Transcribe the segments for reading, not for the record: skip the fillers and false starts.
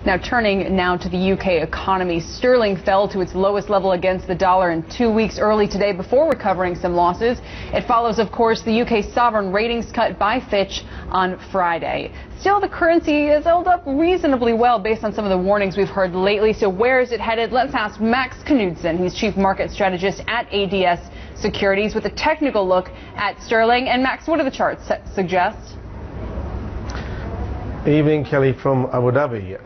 Now turning now to the UK economy, sterling fell to its lowest level against the dollar in 2 weeks early today before recovering some losses. It follows, of course, the UK sovereign ratings cut by Fitch on Friday. Still, the currency has held up reasonably well based on some of the warnings we've heard lately. So where is it headed? Let's ask Max Knudsen. He's chief market strategist at ADS Securities with a technical look at sterling. And Max, what do the charts suggest? Evening, Kelly from Abu Dhabi.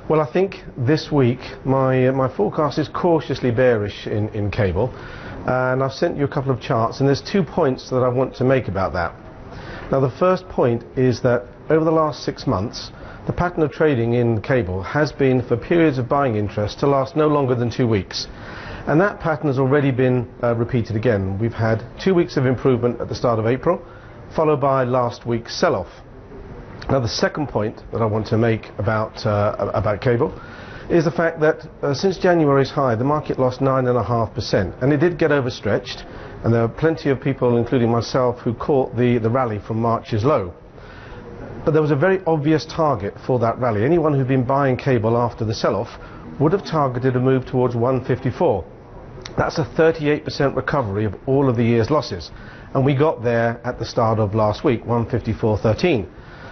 Well, I think this week my forecast is cautiously bearish in cable, and I've sent you a couple of charts, and there's 2 points that I want to make about that. Now, the first point is that over the last 6 months, the pattern of trading in cable has been for periods of buying interest to last no longer than 2 weeks. And that pattern has already been repeated again. We've had 2 weeks of improvement at the start of April, followed by last week's sell-off. Now, the second point that I want to make about cable is the fact that since January's high, the market lost 9.5%, and it did get overstretched, and there are plenty of people, including myself, who caught the rally from March's low. But there was a very obvious target for that rally. Anyone who'd been buying cable after the sell-off would have targeted a move towards 154. That's a 38% recovery of all of the year's losses, and we got there at the start of last week, 154.13.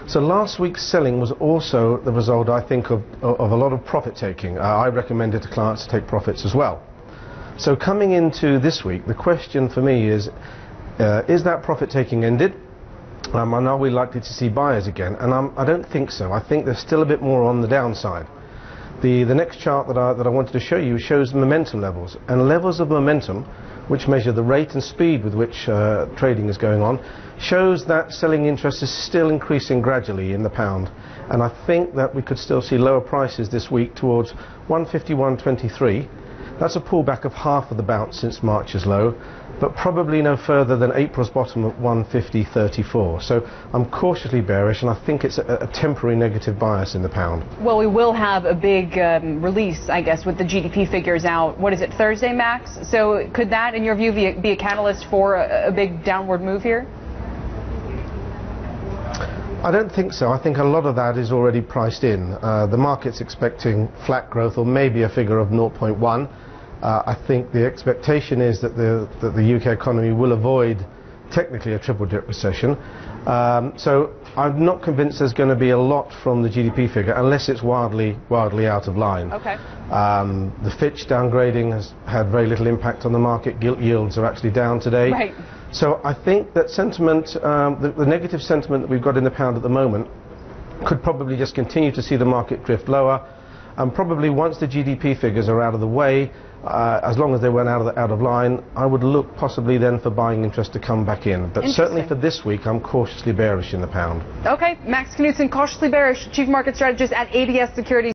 So last week's selling was also the result, I think, of a lot of profit taking. I recommended to clients to take profits as well. So coming into this week, the question for me is that profit taking ended? And are we likely to see buyers again? And I don't think so. I think there's still a bit more on the downside. The next chart that I wanted to show you shows momentum levels. And levels of momentum, which measure the rate and speed with which trading is going on, shows that selling interest is still increasing gradually in the pound. And I think that we could still see lower prices this week towards 151.23. That's a pullback of half of the bounce since March's low, but probably no further than April's bottom at 150.34. So I'm cautiously bearish, and I think it's a temporary negative bias in the pound. Well, we will have a big release, I guess, with the GDP figures out. What is it, Thursday, Max? So could that, in your view, be a catalyst for a big downward move here? I don't think so. I think a lot of that is already priced in. The market's expecting flat growth, or maybe a figure of 0.1. I think the expectation is that the UK economy will avoid technically a triple-dip recession. So I'm not convinced there's going to be a lot from the GDP figure unless it's wildly out of line. Okay. The Fitch downgrading has had very little impact on the market. Gilt yields are actually down today. Right. So I think that sentiment, the negative sentiment that we've got in the pound at the moment, could probably just continue to see the market drift lower. And probably once the GDP figures are out of the way, as long as they weren't out of line, I would look possibly then for buying interest to come back in. But certainly for this week, I'm cautiously bearish in the pound. Okay, Max Knudsen, cautiously bearish, chief market strategist at ADS Securities.